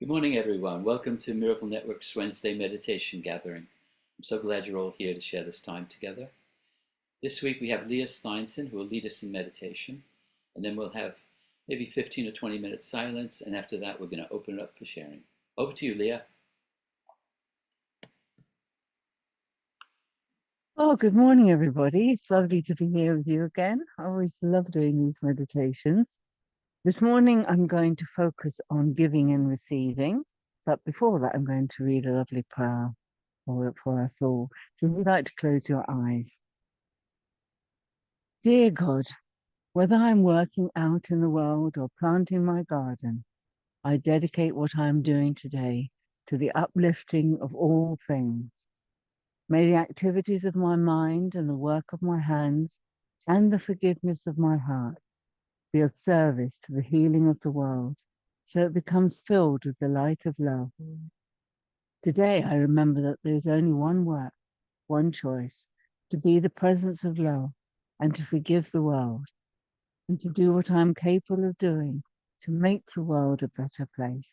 Good morning, everyone. Welcome to Miracle Network's Wednesday meditation gathering. I'm so glad you're all here to share this time together. This week we have Lia Steinson who will lead us in meditation, and then we'll have maybe 15 or 20 minutes silence, and after that we're going to open it up for sharing. Over to you, Lia. Oh, good morning, everybody. It's lovely to be here with you again. I always love doing these meditations. This morning, I'm going to focus on giving and receiving. But before that, I'm going to read a lovely prayer for us all. So if you'd like to close your eyes. Dear God, whether I'm working out in the world or planting my garden, I dedicate what I'm doing today to the uplifting of all things. May the activities of my mind and the work of my hands and the forgiveness of my heart be of service to the healing of the world, so it becomes filled with the light of love. Today, I remember that there is only one work, one choice, to be the presence of love and to forgive the world and to do what I am capable of doing to make the world a better place.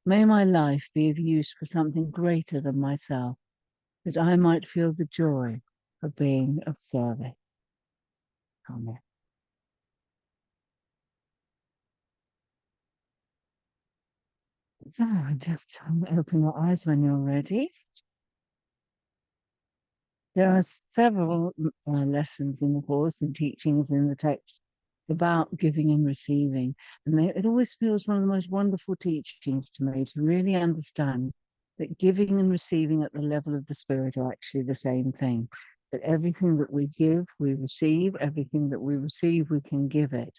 May my life be of use for something greater than myself, that I might feel the joy of being of service. Amen. So just open your eyes when you're ready. There are several lessons in the course and teachings in the text about giving and receiving. And it always feels one of the most wonderful teachings to me to really understand that giving and receiving at the level of the spirit are actually the same thing. That everything that we give, we receive. Everything that we receive, we can give it.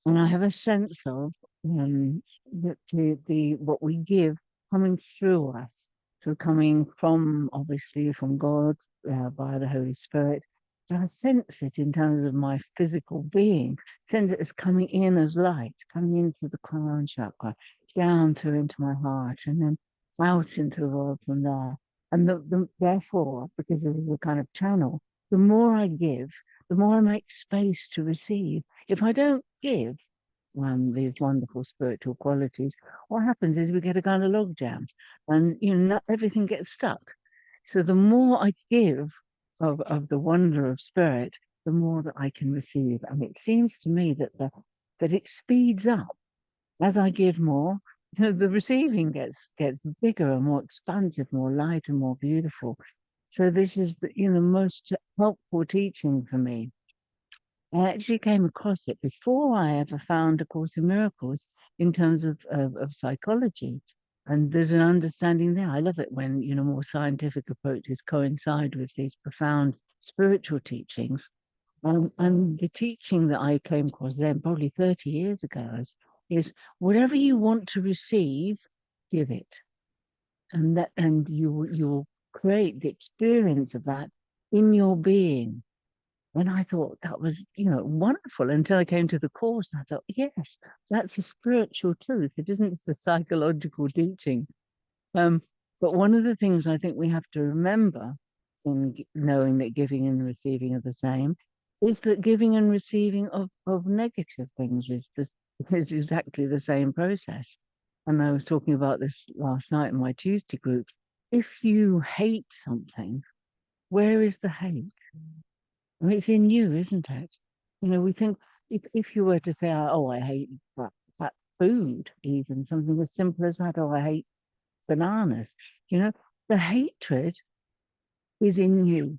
And I have a sense of that what we give coming through us, so coming from obviously from God by the Holy Spirit. So I sense it in terms of my physical being, sense it as coming in as light, coming in through the crown chakra, down through into my heart, and then out into the world from there. And therefore, because of the kind of channel, the more I give, the more I make space to receive. If I don't give these wonderful spiritual qualities, what happens is we get a kind of logjam, and not everything gets stuck. So the more I give of the wonder of spirit, the more that I can receive. And it seems to me that it speeds up as I give more. The receiving gets bigger and more expansive, more light and more beautiful. So this is the most helpful teaching for me. I actually came across it before I ever found A Course in Miracles in terms of psychology. And there's an understanding there. I love it when, more scientific approaches coincide with these profound spiritual teachings. And the teaching that I came across then, probably 30 years ago, is whatever you want to receive, give it. And you'll create the experience of that in your being. And I thought that was, wonderful until I came to the course. And I thought, yes, that's a spiritual truth. It isn't just a psychological teaching. But one of the things I think we have to remember in knowing that giving and receiving are the same is that giving and receiving of negative things is exactly the same process. And I was talking about this last night in my Tuesday group. If you hate something, where is the hate? I mean, it's in you, isn't it? We think if you were to say, oh, I hate that food, even something as simple as that, oh, I hate bananas, the hatred is in you.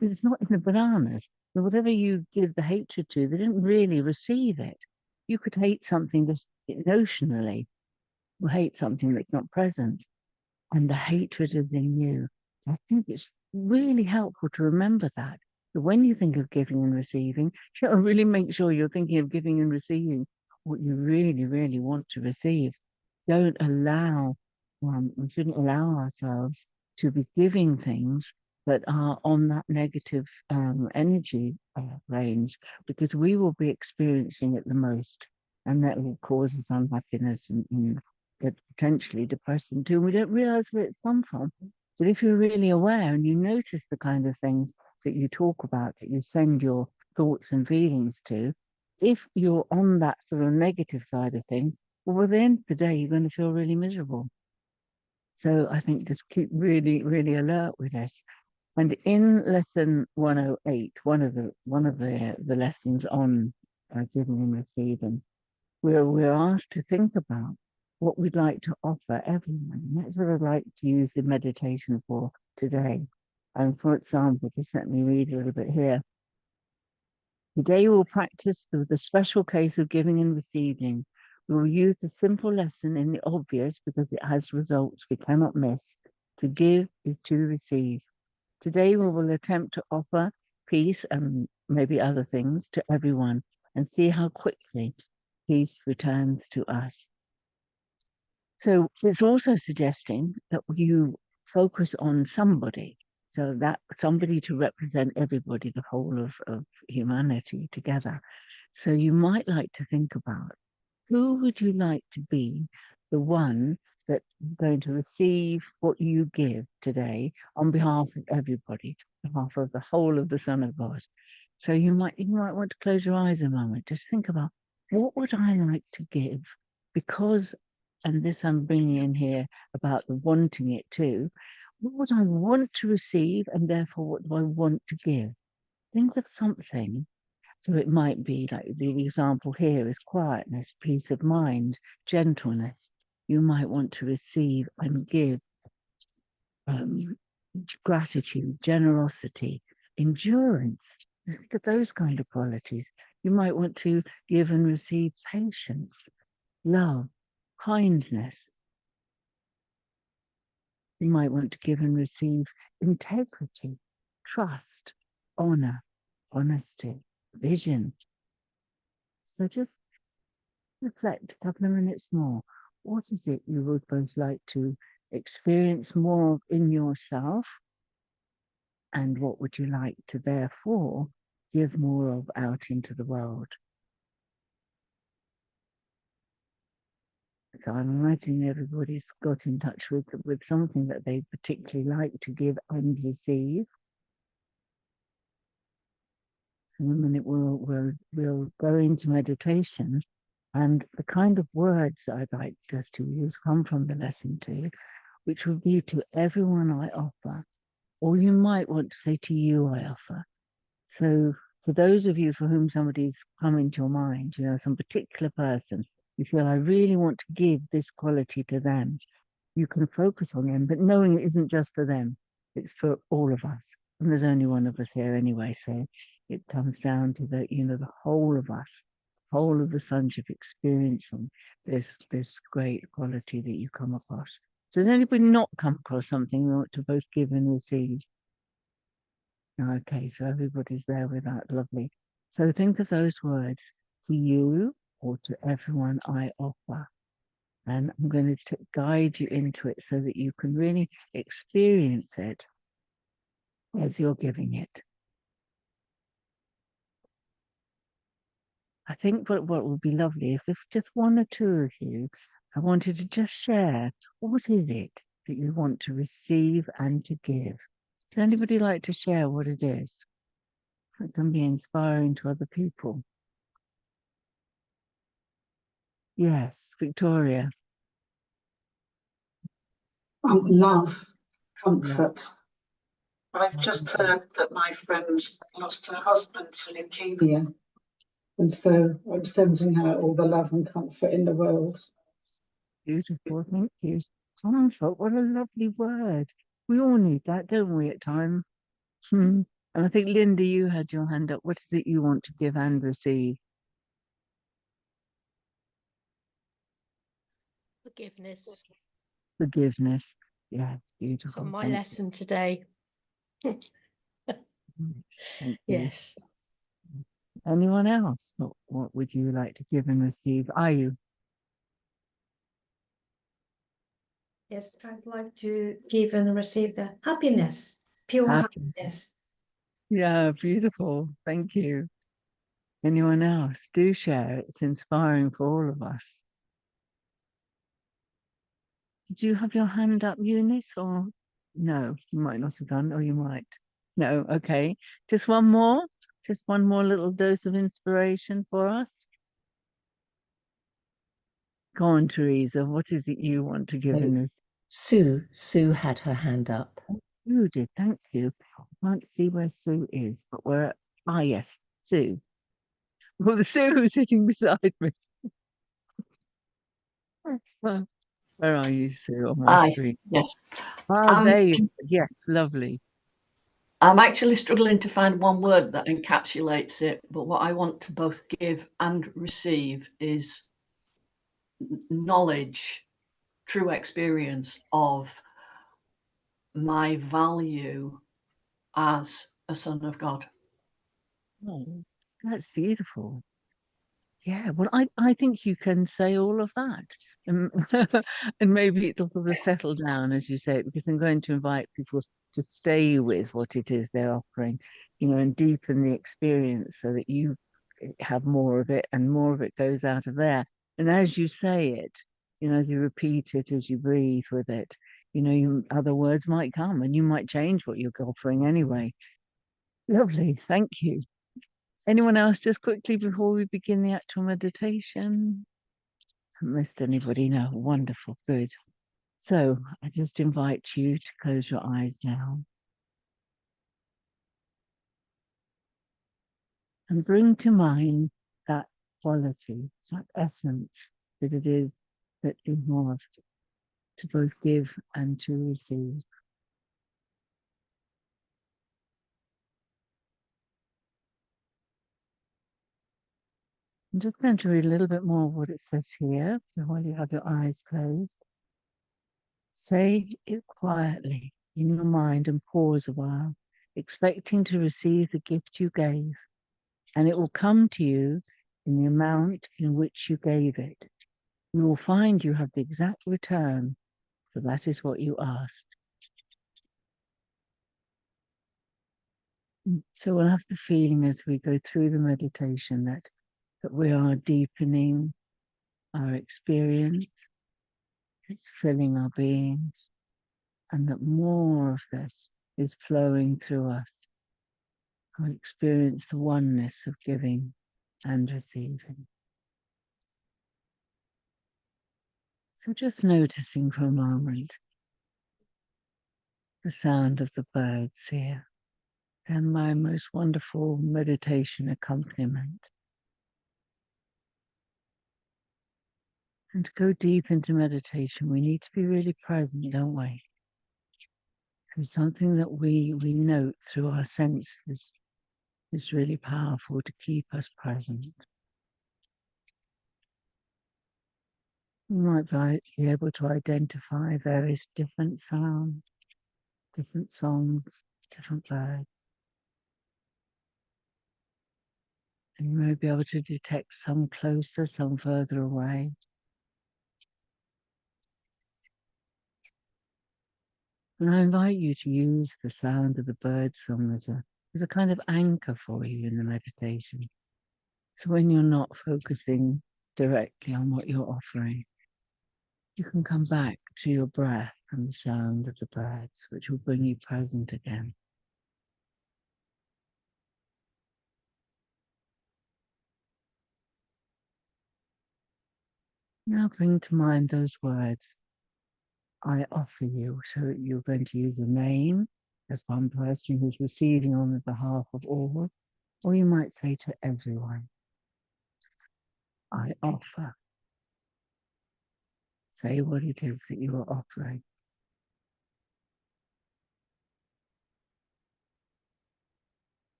It's not in the bananas. So whatever you give the hatred to, they didn't really receive it. You could hate something just notionally, or hate something that's not present, and the hatred is in you. So I think it's really helpful to remember that. So when you think of giving and receiving, really make sure you're thinking of giving and receiving what you really, really want to receive. Don't allow, we shouldn't allow ourselves to be giving things that are on that negative energy range, because we will be experiencing it the most, and that will cause us unhappiness and get potentially depressing too. And we don't realize where it's come from. But if you're really aware and you notice the kind of things that you talk about, that you send your thoughts and feelings to, if you're on that sort of negative side of things, well, by the end of the day, you're going to feel really miserable. So I think just keep really, really alert with this. And in lesson 108, one of the lessons on giving and receiving, we're asked to think about what we'd like to offer everyone. And that's what I'd like to use the meditation for today. And for example, just let me read a little bit here. Today we'll practice the special case of giving and receiving. We will use the simple lesson in the obvious because it has results we cannot miss. To give is to receive. Today we will attempt to offer peace and maybe other things to everyone and see how quickly peace returns to us. So it's also suggesting that you focus on somebody, so that somebody to represent everybody, the whole of humanity together. So you might like to think about who would you like to be the one that is going to receive what you give today on behalf of everybody, on behalf of the whole of the Son of God. So you might want to close your eyes a moment. Just think about what would I like to give? Because, and this I'm bringing in here about the wanting it too. What would I want to receive, and therefore what do I want to give? Think of something. So it might be like the example here is quietness, peace of mind, gentleness. You might want to receive and give um, gratitude, generosity, endurance. Think of those kind of qualities. You might want to give and receive patience, love, kindness. You might want to give and receive integrity, trust, honor, honesty, vision. So just reflect a couple of minutes more. What is it you would both like to experience more of in yourself? And what would you like to therefore give more of out into the world? So I'm imagining everybody's got in touch with something that they particularly like to give and receive. In a minute we'll go into meditation, and the kind of words I'd like us to use come from the lesson too, which would be to everyone I offer, or you might want to say to you I offer. So for those of you for whom somebody's come into your mind, some particular person, you feel I really want to give this quality to them, you can focus on them, but knowing it isn't just for them, it's for all of us. And there's only one of us here anyway, so it comes down to the whole of us, whole of the sonship experiencing this great quality that you come across. So has anybody not come across something you want to both give and receive? Okay, so everybody's there with that. Lovely. So think of those words to you or to everyone I offer. And I'm going to guide you into it so that you can really experience it as you're giving it. I think what would be lovely is if just one or two of you, I wanted to just share what is it that you want to receive and to give. Does anybody like to share what it is? It can be inspiring to other people. Yes, Victoria. Love, Yeah. comfort. I've just heard that my friend lost her husband to leukemia, and so I'm sending her all the love and comfort in the world. Beautiful, thank you. Comfort, what a lovely word. We all need that, don't we, at times? And I think, Linda, you had your hand up. What is it you want to give and receive? Forgiveness. Forgiveness. Yes, So beautiful. my lesson today. Thank you. Yes. Anyone else? What would you like to give and receive? Are you? Yes, I'd like to give and receive the happiness, pure Happy. happiness. Yeah, beautiful. Thank you. Anyone else? Do share. It's inspiring for all of us. Did you have your hand up, Eunice, or no? You might not have done, or you might. No, okay. Just one more? Just one more little dose of inspiration for us? Go on, Teresa. What is it you want to give So, in this? Sue had her hand up. Sue did, thank you. I can't see where Sue is, but where? Ah, yes, Sue. Well, the Sue who's sitting beside me. Where are you, Sue, on my Aye, screen? yes. Ah, there you are. Yes, lovely. I'm actually struggling to find one word that encapsulates it, but what I want to both give and receive is knowledge, true experience of my value as a son of God. Oh, that's beautiful. Yeah, well, I think you can say all of that. And, and maybe it'll sort of settle down, as you say, because I'm going to invite people to stay with what it is they're offering, and deepen the experience so that you have more of it and more of it goes out of there. And as you say it, as you repeat it, as you breathe with it, other words might come and you might change what you're offering anyway. Lovely. Thank you. Anyone else, just quickly before we begin the actual meditation? Haven't missed anybody? No, wonderful, good. So I just invite you to close your eyes now and bring to mind that quality, that essence that it is that you have to both give and to receive. I'm just going to read a little bit more of what it says here while you have your eyes closed. Say it quietly in your mind and pause a while, expecting to receive the gift you gave, and it will come to you in the amount in which you gave it. You will find you have the exact return, for that is what you asked. So we'll have the feeling as we go through the meditation that we are deepening our experience, it's filling our being, and that more of this is flowing through us. I experience the oneness of giving and receiving. So just noticing for a moment the sound of the birds here and my most wonderful meditation accompaniment. And to go deep into meditation, we need to be really present, don't we? Because something that we note through our senses is really powerful to keep us present. We might be able to identify various different sounds, different songs, different birds. And you may be able to detect some closer, some further away. And I invite you to use the sound of the bird song as a kind of anchor for you in the meditation. So when you're not focusing directly on what you're offering, you can come back to your breath and the sound of the birds, which will bring you present again. Now bring to mind those words I offer you, so that you're going to use a name as one person who's receiving on the behalf of all, or you might say to everyone, I offer. Say what it is that you are offering.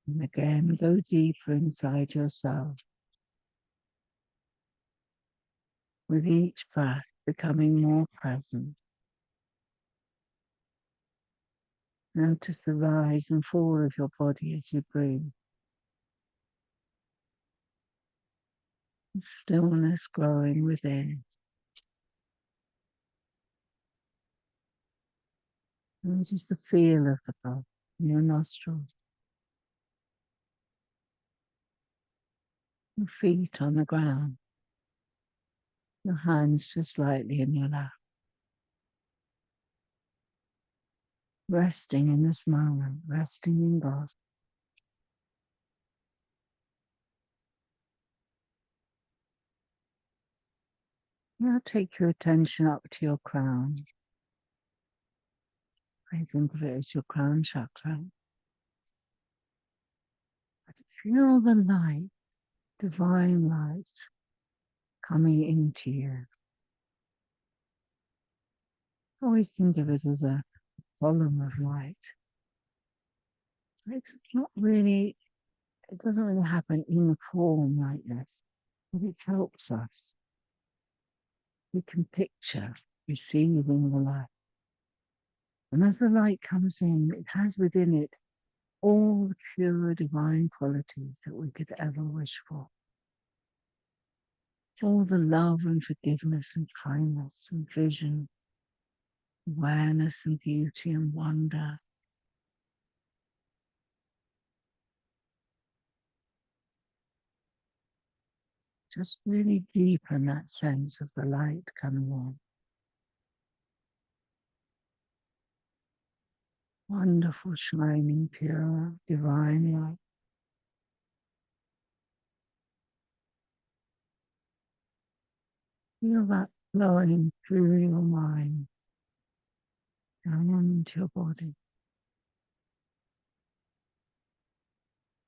And again, go deeper inside yourself. With each breath, becoming more present. Notice the rise and fall of your body as you breathe. The stillness growing within. Notice the feel of the breath in your nostrils. Your feet on the ground. Your hands just lightly in your lap. Resting in this moment, resting in God. Now take your attention up to your crown. I think of it as your crown chakra. Feel the light, divine light, coming into you. Always think of it as a column of light. It's not really, it doesn't really happen in a form like this, but it helps us. We can picture receiving the light. And as the light comes in, it has within it all the pure divine qualities that we could ever wish for. All the love and forgiveness and kindness and vision, awareness and beauty and wonder. Just really deepen that sense of the light coming in. Wonderful, shining, pure, divine light. Feel that flowing through your mind, down into your body,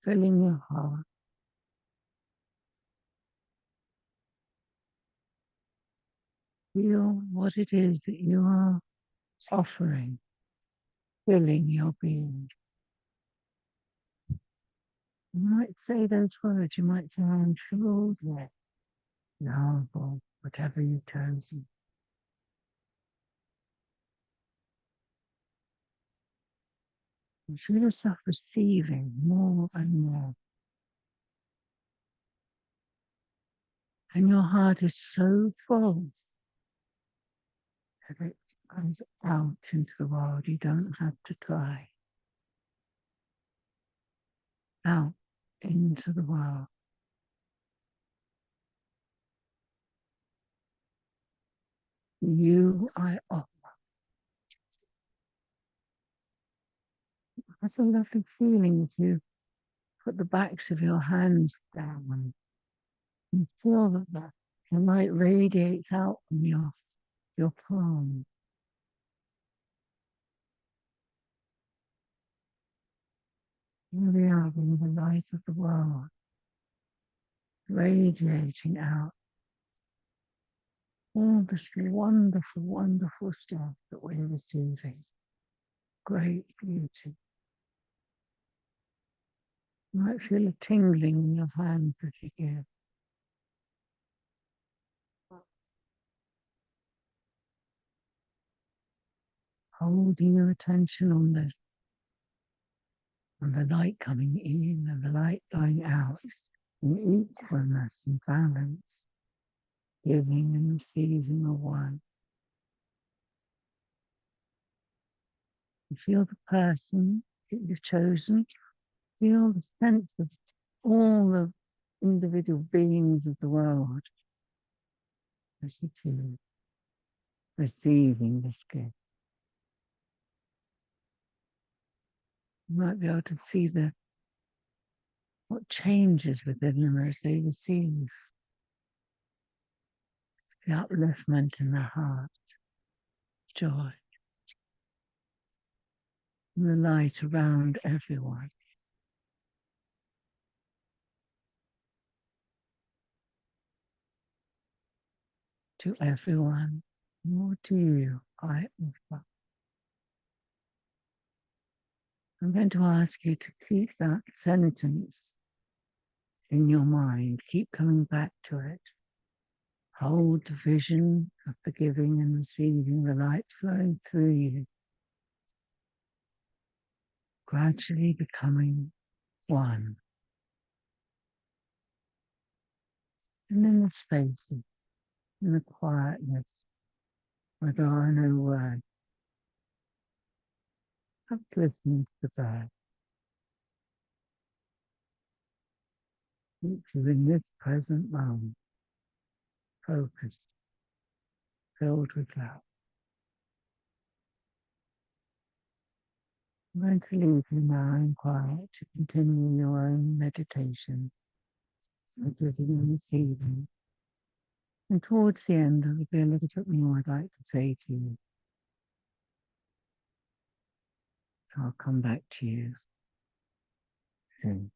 filling your heart. Feel what it is that you are offering, filling your being. You might say those words, you might say, I'm filled with love or whatever you've chosen. You feel yourself receiving more and more. And your heart is so full that it comes out into the world. You don't have to try. Out into the world. You I offer. That's a lovely feeling if you put the backs of your hands down and feel that the light radiates out from your palm. Here we are in the light of the world, radiating out all this wonderful, wonderful stuff that we're receiving. Great beauty. You might feel a tingling in your hands as you give. Holding your attention on the light coming in and the light going out in equalness and balance, giving and receiving of one. You feel the person that you've chosen, feel the sense of all the individual beings of the world as you feel receiving this gift. You might be able to see what changes within them as they receive the upliftment in the heart, joy, and the light around everyone. To everyone, more to you, I offer. I'm going to ask you to keep that sentence in your mind. Keep coming back to it. Hold the vision of forgiving and receiving the light flowing through you, gradually becoming one. And in the spaces, in the quietness, where there are no words, just listening to the bird. Keep you in this present moment, focused, filled with love. I'm going to leave you now in quiet to continue your own meditation, giving and receiving And towards the end, there'll be a little bit more I'd like to say to you. So I'll come back to you soon.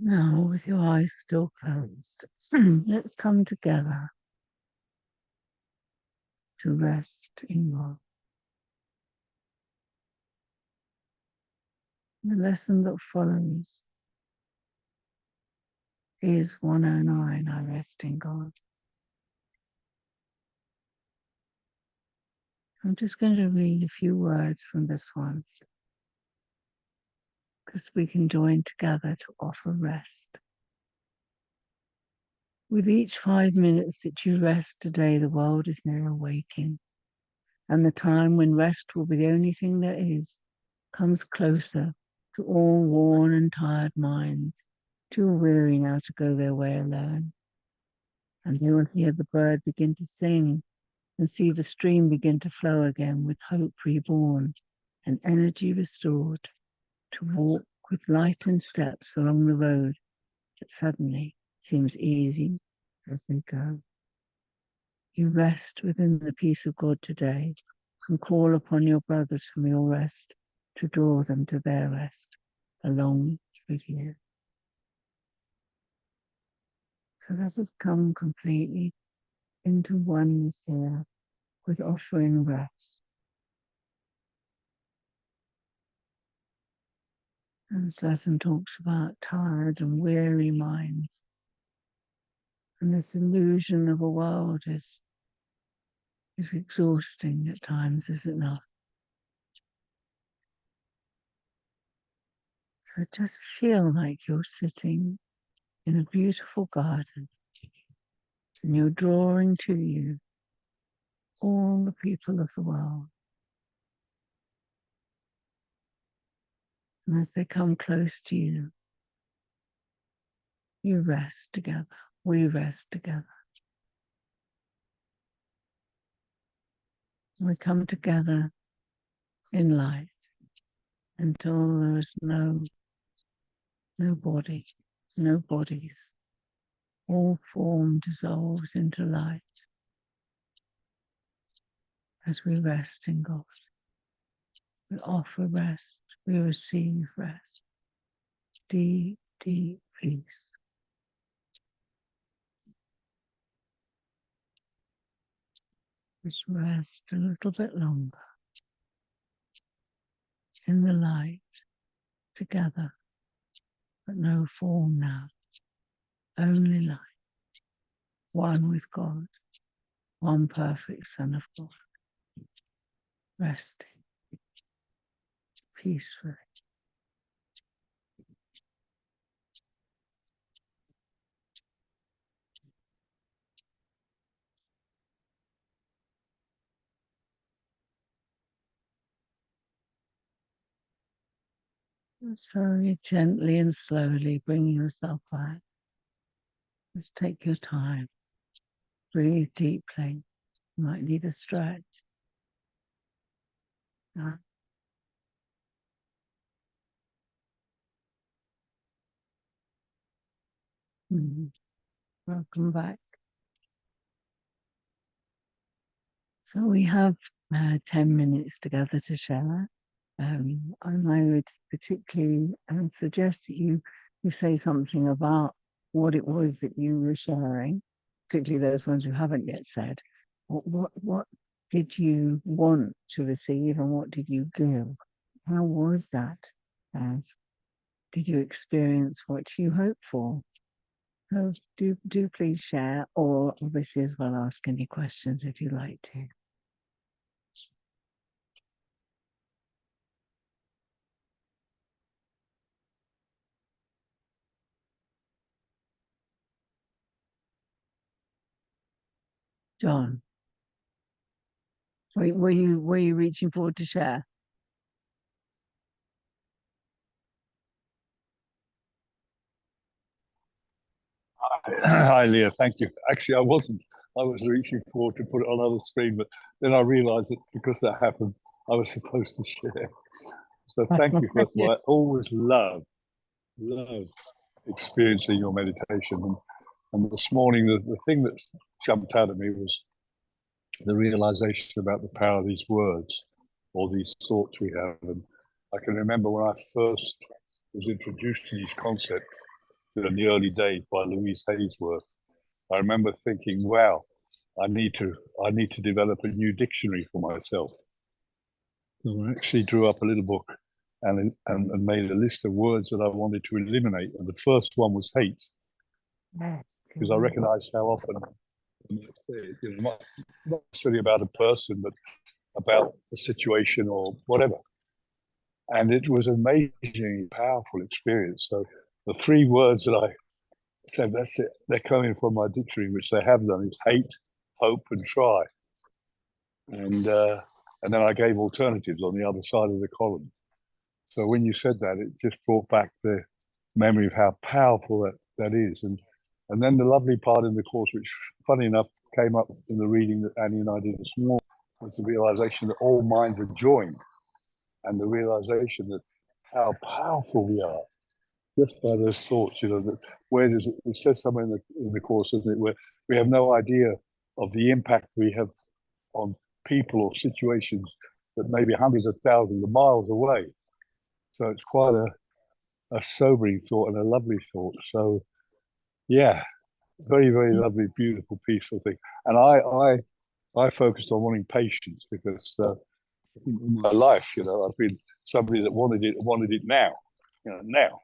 Now, with your eyes still closed, let's come together to rest in God. The lesson that follows is 109, I rest in God. I'm just going to read a few words from this one, because we can join together to offer rest. With each 5 minutes that you rest today, the world is nearer waking, and the time when rest will be the only thing there is comes closer to all worn and tired minds, too weary now to go their way alone. And they will hear the bird begin to sing and see the stream begin to flow again with hope reborn and energy restored to walk with lightened steps along the road that suddenly seems easy as they go. You rest within the peace of God today and call upon your brothers from your rest to draw them to their rest along with you. So let us come completely into oneness here with offering rest. And this lesson talks about tired and weary minds. And this illusion of a world is exhausting at times, is it not? So just feel like you're sitting in a beautiful garden and you're drawing to you all the people of the world. And as they come close to you, you rest together. We rest together. We come together in light until there is no body, no bodies. All form dissolves into light as we rest in God. We offer rest. We receive rest. Deep, deep peace. Just rest a little bit longer in the light together, but no form now. Only light. One with God. One perfect Son of God. Resting peacefully. Just very gently and slowly bring yourself back. Just take your time. Breathe deeply. You might need a stretch. Welcome back. So we have 10 minutes together to share. And I would particularly suggest that you say something about what it was that you were sharing, particularly those ones who haven't yet said. What did you want to receive and what did you give? How was that? Did you experience what you hoped for? So do please share, or obviously as well ask any questions if you'd like to. John, were you reaching forward to share? Hi, Leah. Thank you. Actually, I wasn't. I was reaching forward to put it on other screen, but then I realised that because that happened, I was supposed to share. So thank you, first of all. I always love experiencing your meditation. And this morning, the thing that jumped out at me was the realisation about the power of these words or these thoughts we have. And I can remember when I first was introduced to these concepts, in the early days by Louise Hayesworth. I remember thinking, wow, I need to develop a new dictionary for myself. So I actually drew up a little book and made a list of words that I wanted to eliminate. And the first one was hate, Yes. because I recognized how often not necessarily about a person, but about a situation or whatever. And it was an amazingly powerful experience. So the 3 words that I said, that's it, they're coming from my dictionary, which they have done, is hate, hope, and try. And then I gave alternatives on the other side of the column. So when you said that, it just brought back the memory of how powerful that is. And then the lovely part in the course, which funny enough came up in the reading that Annie and I did this morning, was the realization that all minds are joined, and the realization that how powerful we are just by those thoughts. That where does it says somewhere in the course, doesn't it, where we have no idea of the impact we have on people or situations that may be hundreds of thousands of miles away. So it's quite a sobering thought and a lovely thought. So yeah, very, very lovely, beautiful, peaceful thing. And I focused on wanting patience because in my life, I've been somebody that wanted it now, now.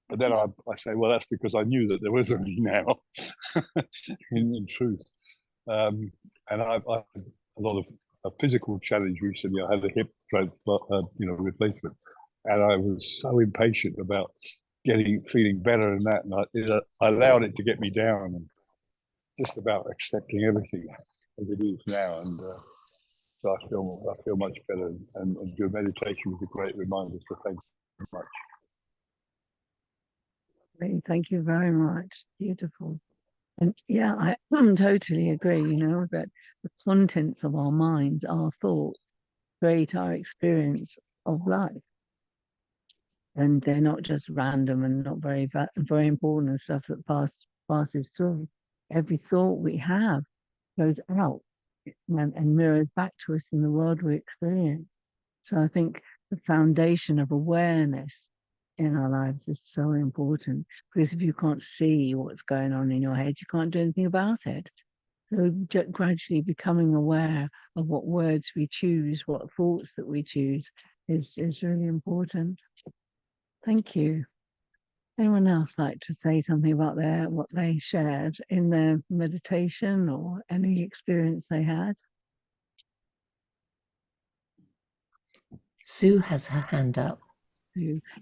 But then I say, well, that's because I knew that there was only now, in truth. And I've had a lot of a physical challenge recently. I had a hip replacement, and I was so impatient about feeling better and that, and I allowed it to get me down, and just about accepting everything as it is now. And so I feel much better, and your meditation was a great reminder. So thank you very much. Thank you very much. Beautiful. And yeah, I totally agree, that the contents of our minds, our thoughts, create our experience of life. And they're not just random and not very important and stuff that passes through. Every thought we have goes out and mirrors back to us in the world we experience. So I think the foundation of awareness in our lives is so important, because if you can't see what's going on in your head, you can't do anything about it. So gradually becoming aware of what words we choose, what thoughts that we choose is really important. Thank you. Anyone else like to say something about what they shared in their meditation or any experience they had? Sue has her hand up.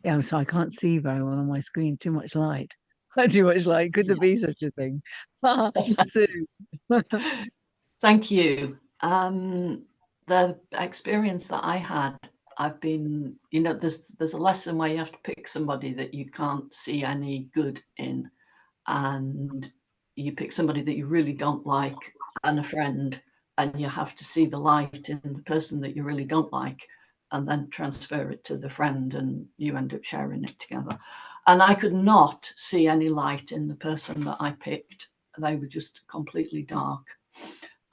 Yeah, so I can't see very well on my screen. Too much light. Too much light. Could there be such a thing? Sue. Thank you. The experience that I had, I've been, there's a lesson where you have to pick somebody that you can't see any good in, and you pick somebody that you really don't like and a friend, and you have to see the light in the person that you really don't like, and then transfer it to the friend, and you end up sharing it together. And I could not see any light in the person that I picked. They were just completely dark.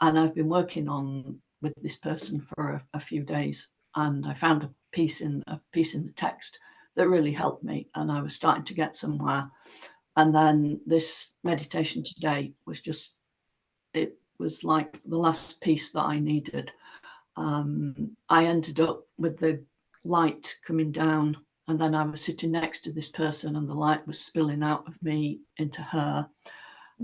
And I've been working on with this person for a few days, and I found a piece in the text that really helped me, and I was starting to get somewhere. And then this meditation today it was like the last piece that I needed. I ended up with the light coming down, and then I was sitting next to this person, and the light was spilling out of me into her.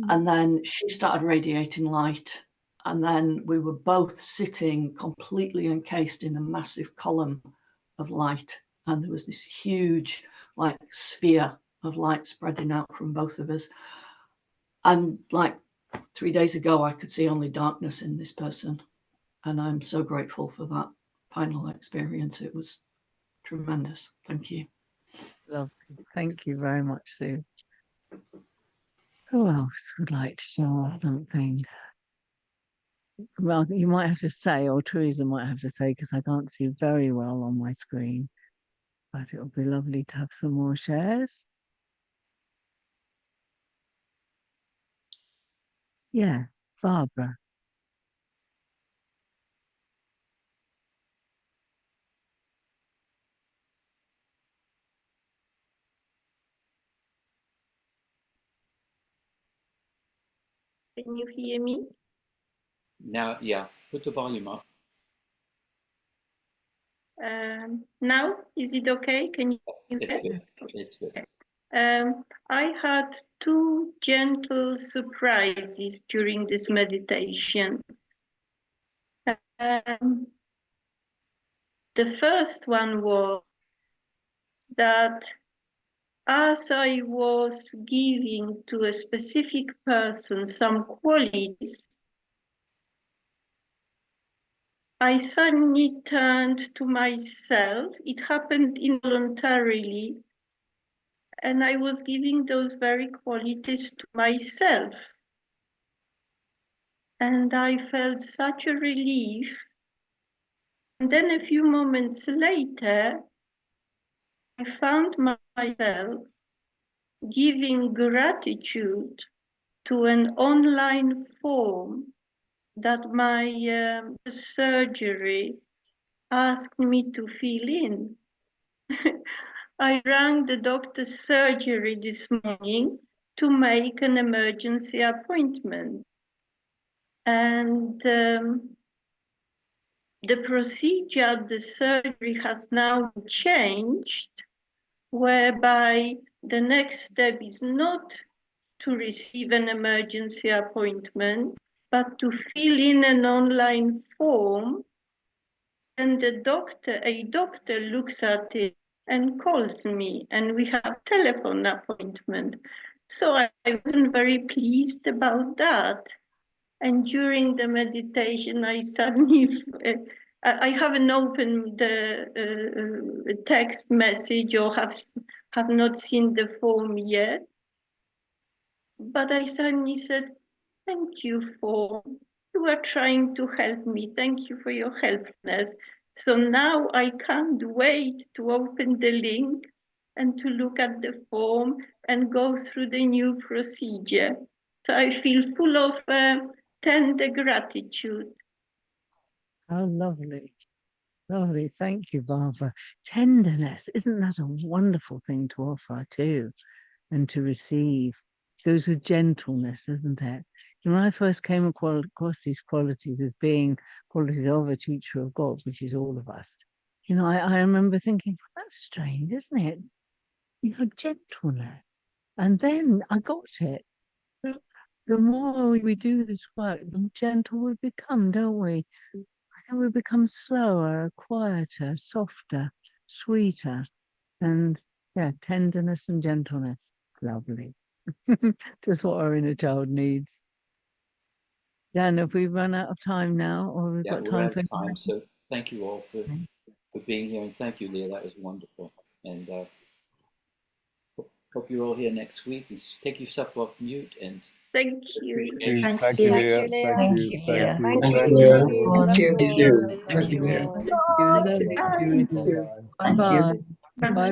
And then she started radiating light. And then we were both sitting completely encased in a massive column of light. And there was this huge, sphere of light spreading out from both of us. And 3 days ago, I could see only darkness in this person. And I'm so grateful for that final experience. It was tremendous. Thank you. Lovely. Thank you very much, Sue. Who else would like to share something? Well, you might have to say, or Teresa might have to say, because I can't see very well on my screen. But it would be lovely to have some more shares. Yeah, Barbara. Can you hear me? Now, yeah, put the volume up. Now, is it okay? Can you Yes, hear? it's good. It's good. I had two gentle surprises during this meditation. The first one was that as I was giving to a specific person some qualities, I suddenly turned to myself. It happened involuntarily, and I was giving those very qualities to myself. And I felt such a relief. And then a few moments later, I found myself giving gratitude to an online form that my surgery asked me to fill in. I rang the doctor's surgery this morning to make an emergency appointment. And the procedure at the surgery has now changed, whereby the next step is not to receive an emergency appointment, but to fill in an online form. And a doctor looks at it and calls me, and we have a telephone appointment. So I wasn't very pleased about that. And during the meditation, I suddenly, I haven't opened the text message or have not seen the form yet. But I suddenly said, thank you you are trying to help me. Thank you for your helpfulness. So now I can't wait to open the link and to look at the form and go through the new procedure. So I feel full of tender gratitude. How lovely. Lovely. Thank you, Barbara. Tenderness. Isn't that a wonderful thing to offer too and to receive? Goes with gentleness, isn't it? When I first came across these qualities as being qualities of a teacher of God, which is all of us, I remember thinking, that's strange, isn't it? Gentleness. And then I got it. The more we do this work, the more gentle we become, don't we? And we become slower, quieter, softer, sweeter, and tenderness and gentleness. Lovely. Just what our inner child needs. Dan, have we run out of time now, or we've got we're time out for of time. So thank you all for being here, and thank you, Leah. That was wonderful. And hope you're all here next week. And take yourself off mute. And thank you. Thank you, Leah. Thank you, Leah. Thank Thank you. you. Thank Thank you. you. Thank you all. Love you. Thank you. Bye bye. Thank you. Bye bye.